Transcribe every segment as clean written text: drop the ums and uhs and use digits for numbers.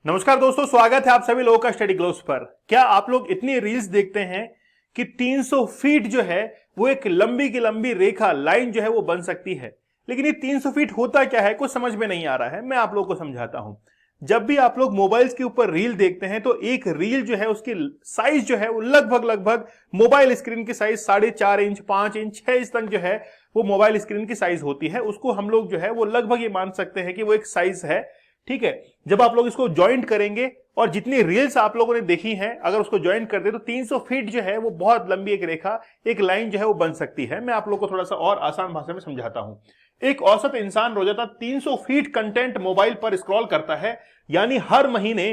नमस्कार दोस्तों, स्वागत है आप सभी लोगों का स्टडी ग्लोव्स पर। क्या आप लोग इतनी रील्स देखते हैं कि 300 फीट जो है वो एक लंबी की लंबी रेखा लाइन जो है वो बन सकती है। लेकिन ये 300 फीट होता क्या है, कुछ समझ में नहीं आ रहा है। मैं आप लोगों को समझाता हूं। जब भी आप लोग मोबाइल्स के ऊपर रील देखते हैं तो एक रील जो है उसकी साइज जो है वो लगभग मोबाइल स्क्रीन की साइज 4.5 इंच, 5 इंच, 6 इंच तक जो है वो मोबाइल स्क्रीन की साइज होती है। उसको हम लोग जो है वो लगभग ये मान सकते हैं कि वो एक साइज है। ठीक है, जब आप लोग इसको ज्वाइंट करेंगे और जितनी रील्स आप लोगों ने देखी हैं अगर उसको ज्वाइंट कर दे तो 300 फीट जो है वो बहुत लंबी एक रेखा, एक लाइन जो है वो बन सकती है। मैं आप लोग को थोड़ा सा और आसान भाषा में समझाता हूं। एक औसत इंसान रोजाना 300 फीट कंटेंट मोबाइल पर स्क्रॉल करता है, यानी हर महीने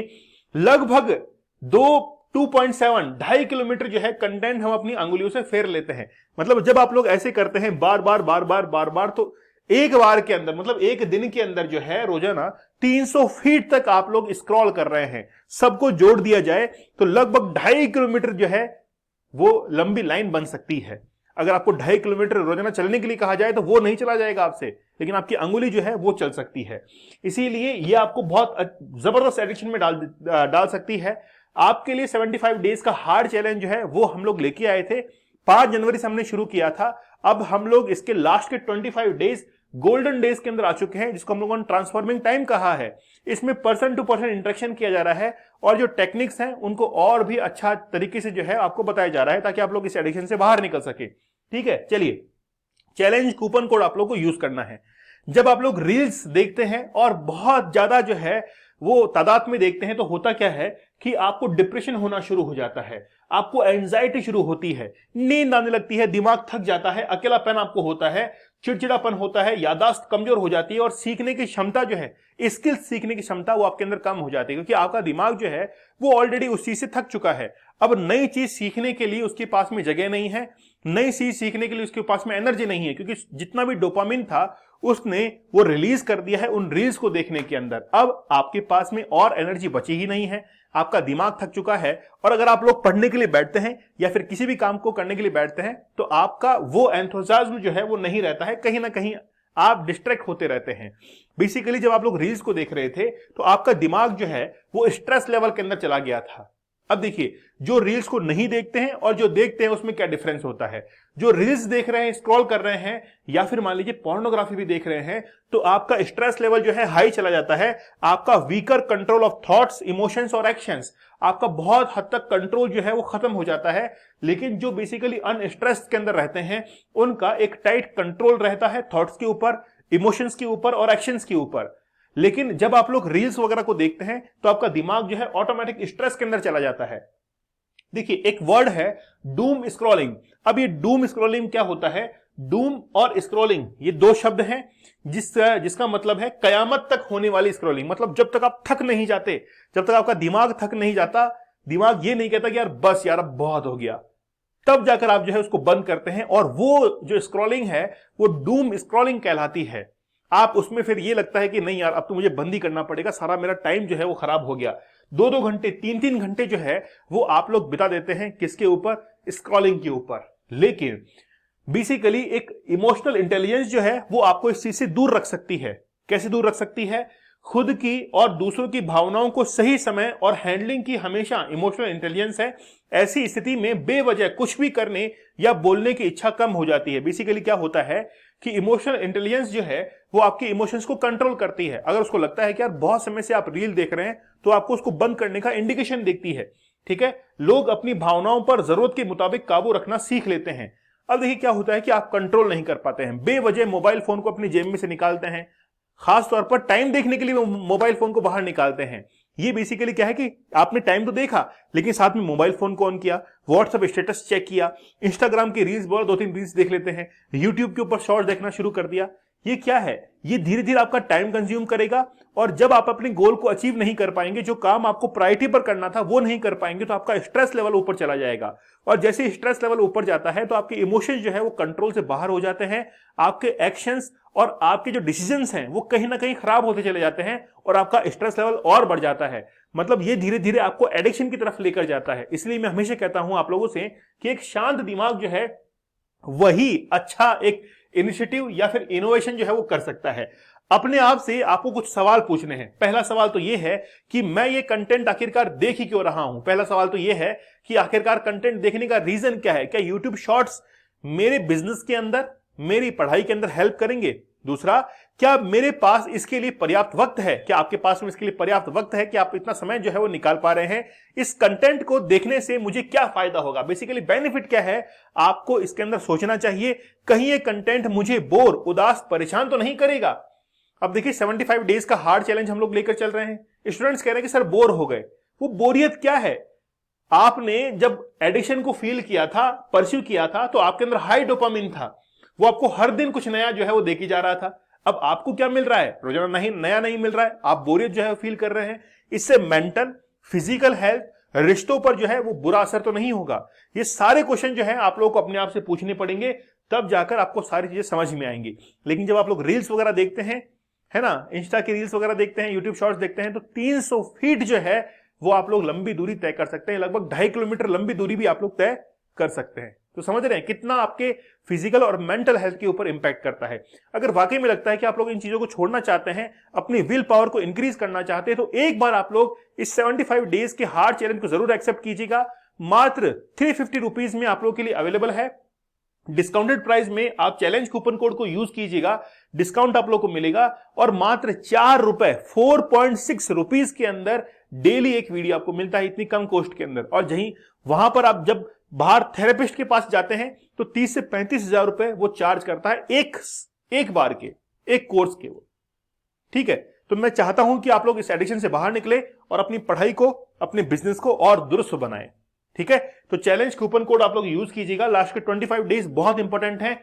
लगभग 2.7 2.5 किलोमीटर जो है कंटेंट हम अपनी अंगुलियों से फेर लेते हैं। मतलब जब आप लोग ऐसे करते हैं बार बार तो एक बार के अंदर, मतलब एक दिन के अंदर जो है रोजाना 300 फीट तक आप लोग स्क्रॉल कर रहे हैं। सबको जोड़ दिया जाए तो लगभग 2.5 किलोमीटर जो है वो लंबी लाइन बन सकती है। अगर आपको 2.5 किलोमीटर रोजाना चलने के लिए कहा जाए तो वो नहीं चला जाएगा आपसे, लेकिन आपकी अंगुली जो है वो चल सकती है। इसीलिए ये आपको बहुत जबरदस्त एडिक्शन में डाल सकती है। आपके लिए 75 डेज का हार्ड चैलेंज जो है वो हम लोग लेके आए थे। 5 जनवरी से हमने शुरू किया था। अब हम लोग इसके लास्ट के 25 डेज गोल्डन डेज के अंदर आ चुके हैं, जिसको हम लोगों ने ट्रांसफॉर्मिंग टाइम कहा है। इसमें पर्सन टू पर्सन इंटरेक्शन किया जा रहा है और जो टेक्निक्स हैं उनको और भी अच्छा तरीके से जो है आपको बताया जा रहा है ताकि आप लोग इस एडिक्शन से बाहर निकल सके। ठीक है, चलिए, चैलेंज कूपन कोड आप लोग को यूज करना है। जब आप लोग रील्स देखते हैं और बहुत ज्यादा जो है वो तादाद में देखते हैं तो होता क्या है कि आपको डिप्रेशन होना शुरू हो जाता है, आपको एंजाइटी शुरू होती है, नींद आने लगती है, दिमाग थक जाता है, अकेलापन आपको होता है, चिड़चिड़ापन होता है, याददाश्त कमजोर हो जाती है और सीखने की क्षमता जो है, स्किल्स सीखने की क्षमता वो आपके अंदर कम हो जाती है, क्योंकि आपका दिमाग जो है वो ऑलरेडी उस चीज से थक चुका है। अब नई चीज सीखने के लिए उसके पास में जगह नहीं है, नई चीज सीखने के लिए उसके पास में एनर्जी नहीं है, क्योंकि जितना भी डोपामिन था उसने वो रिलीज कर दिया है उन रील्स को देखने के अंदर। अब आपके पास में और एनर्जी बची ही नहीं है, आपका दिमाग थक चुका है। और अगर आप लोग पढ़ने के लिए बैठते हैं या फिर किसी भी काम को करने के लिए बैठते हैं तो आपका वो एंथुसियाज्म जो है वो नहीं रहता है, कहीं ना कहीं आप डिस्ट्रैक्ट होते रहते हैं। बेसिकली जब आप लोग रील्स को देख रहे थे तो आपका दिमाग जो है वो स्ट्रेस लेवल के अंदर चला गया था। अब देखिए, जो रील्स को नहीं देखते हैं और जो देखते हैं उसमें क्या डिफरेंस होता है। जो रील्स देख रहे हैं, स्क्रॉल कर रहे हैं या फिर मान लीजिए पोर्नोग्राफी भी देख रहे हैं तो आपका स्ट्रेस लेवल जो है हाई चला जाता है। आपका weaker control of thoughts, emotions और एक्शंस, आपका बहुत हद तक कंट्रोल जो है वो खत्म हो जाता है। लेकिन जो बेसिकली अनस्ट्रेस्ड के अंदर रहते हैं उनका एक टाइट कंट्रोल रहता है थॉट्स के ऊपर, इमोशंस के ऊपर और एक्शंस के ऊपर। लेकिन जब आप लोग रील्स वगैरह को देखते हैं तो आपका दिमाग जो है ऑटोमेटिक स्ट्रेस के अंदर चला जाता है। देखिए, एक वर्ड है डूम स्क्रॉलिंग। अब ये डूम स्क्रॉलिंग क्या होता है? डूम और स्क्रॉलिंग ये दो शब्द हैं जिसका मतलब है कयामत तक होने वाली स्क्रॉलिंग। मतलब जब तक आप थक नहीं जाते, जब तक आपका दिमाग थक नहीं जाता, दिमाग ये नहीं कहता कि यार बस यार अब बहुत हो गया, तब जाकर आप जो है उसको बंद करते हैं और वो जो स्क्रॉलिंग है वो डूम स्क्रॉलिंग कहलाती है। आप उसमें फिर ये लगता है कि नहीं यार अब तो मुझे बंद ही करना पड़ेगा, सारा मेरा टाइम जो है वो खराब हो गया। 2-2 घंटे, 3-3 घंटे जो है वो आप लोग बिता देते हैं किसके ऊपर? स्क्रॉलिंग के ऊपर। लेकिन बेसिकली एक इमोशनल इंटेलिजेंस जो है वो आपको इस चीज से दूर रख सकती है। कैसे दूर रख सकती है? खुद की और दूसरों की भावनाओं को सही समय और हैंडलिंग की हमेशा इमोशनल इंटेलिजेंस है। ऐसी स्थिति में बेवजह कुछ भी करने या बोलने की इच्छा कम हो जाती है। बेसिकली क्या होता है कि इमोशनल इंटेलिजेंस जो है वो आपके इमोशंस को कंट्रोल करती है। अगर उसको लगता है कि यार बहुत समय से आप रील देख रहे हैं तो आपको उसको बंद करने का इंडिकेशन देखती है। ठीक है, लोग अपनी भावनाओं पर जरूरत के मुताबिक काबू रखना सीख लेते हैं। अब देखिए क्या होता है कि आप कंट्रोल नहीं कर पाते हैं, बेवजह मोबाइल फोन को अपनी जेब में से निकालते हैं, खास तौर पर टाइम देखने के लिए मोबाइल फोन को बाहर निकालते हैं। ये बेसिकली क्या है कि आपने टाइम तो देखा लेकिन साथ में मोबाइल फोन को ऑन किया, व्हाट्सएप स्टेटस चेक किया, इंस्टाग्राम की रील्स बोल 2-3 रील्स देख लेते हैं, यूट्यूब के ऊपर शॉर्ट देखना शुरू कर दिया। ये क्या है? ये धीरे धीरे आपका टाइम कंज्यूम करेगा और जब आप अपने गोल को अचीव नहीं कर पाएंगे, जो काम आपको प्रायोरिटी पर करना था वो नहीं कर पाएंगे, तो आपका स्ट्रेस लेवल ऊपर चला जाएगा। और जैसे स्ट्रेस लेवल ऊपर जाता है तो आपके इमोशंस जो है वो कंट्रोल से बाहर हो जाते हैं, आपके एक्शंस और आपके जो डिसीजंस हैं वो कहीं ना कहीं खराब होते चले जाते हैं और आपका स्ट्रेस लेवल और बढ़ जाता है। मतलब ये धीरे धीरे आपको एडिक्शन की तरफ लेकर जाता है। इसलिए मैं हमेशा कहता हूं आप लोगों से कि एक शांत दिमाग जो है वही अच्छा एक इनिशिएटिव या फिर इनोवेशन जो है वो कर सकता है। अपने आप से आपको कुछ सवाल पूछने हैं। पहला सवाल तो यह है कि मैं ये कंटेंट आखिरकार देख ही क्यों रहा हूं। पहला सवाल तो यह है कि आखिरकार कंटेंट देखने का रीजन क्या है। क्या यूट्यूब शॉर्ट्स मेरे बिजनेस के अंदर, मेरी पढ़ाई के अंदर हेल्प करेंगे? दूसरा, क्या मेरे पास इसके लिए पर्याप्त वक्त है? क्या आपके पास में इसके लिए पर्याप्त वक्त है कि आप इतना समय जो है वो निकाल पा रहे हैं? इस कंटेंट को देखने से मुझे क्या फायदा होगा? बेसिकली बेनिफिट क्या है, आपको इसके अंदर सोचना चाहिए। कहीं ये कंटेंट मुझे बोर, उदास, परेशान तो नहीं करेगा? अब देखिए 75 डेज का हार्ड चैलेंज हम लोग लेकर चल रहे हैं। स्टूडेंट्स कह रहे हैं कि सर बोर हो गए। वो बोरियत क्या है? आपने जब एडिक्शन को फील किया था, परस्यू किया था, तो आपके अंदर हाई डोपामिन था, वो आपको हर दिन कुछ नया जो है वो देखी जा रहा था। अब आपको क्या मिल रहा है? रोजाना नहीं, नया नहीं मिल रहा है, आप बोरियत जो है फील कर रहे हैं। इससे मेंटल, फिजिकल हेल्थ, रिश्तों पर जो है वो बुरा असर तो नहीं होगा? ये सारे क्वेश्चन जो है आप लोगों को अपने आप से पूछने पड़ेंगे, तब जाकर आपको सारी चीजें समझ में आएंगी। लेकिन जब आप लोग रील्स वगैरह देखते हैं, है ना, इंस्टा की रील्स वगैरह देखते हैं, यूट्यूब शॉर्ट्स देखते हैं, तो 300 फीट जो है वो आप लोग लंबी दूरी तय कर सकते हैं। लगभग 2.5 किलोमीटर लंबी दूरी भी आप लोग तय कर सकते हैं। तो समझ रहे हैं कितना आपके फिजिकल और मेंटल हेल्थ के ऊपर इंपैक्ट करता है। अगर वाकई में लगता है कि आप लोग इन चीजों को छोड़ना चाहते हैं, अपनी विल पावर को इंक्रीज करना चाहते हैं, तो एक बार आप लोग इस 75 डेज के हार्ड चैलेंज को जरूर एक्सेप्ट कीजिएगा। मात्र 350 रुपीज में आप लोग के लिए अवेलेबल है। डिस्काउंटेड प्राइस में आप चैलेंज कूपन कोड को यूज कीजिएगा, डिस्काउंट आप लोग को मिलेगा। और मात्र 4 रुपए, 4.6 रुपीज के अंदर डेली एक वीडियो आपको मिलता है, इतनी कम कॉस्ट के अंदर। और जहीं वहां पर आप जब बाहर थेरेपिस्ट के पास जाते हैं तो 30 से 35 हजार रुपए वो चार्ज करता है एक बार के, एक कोर्स के वो। ठीक है, तो मैं चाहता हूं कि आप लोग इस एडिक्शन से बाहर निकले और अपनी पढ़ाई को, अपने बिजनेस को और दुरुस्त बनाएं। ठीक है, तो चैलेंज कूपन कोड आप लोग यूज कीजिएगा। लास्ट के 25 डेज बहुत इंपॉर्टेंट है।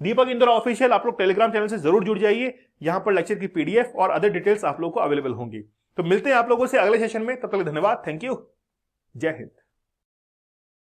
दीपक इंदौरा ऑफिशियल आप लोग टेलीग्राम चैनल से जरूर जुड़ जाइए। यहां पर लेक्चर की पीडीएफ और अदर डिटेल्स आप लोग को अवेलेबल होंगी। तो मिलते हैं आप लोगों से अगले सेशन में, तब तक धन्यवाद, थैंक यू, जय हिंद।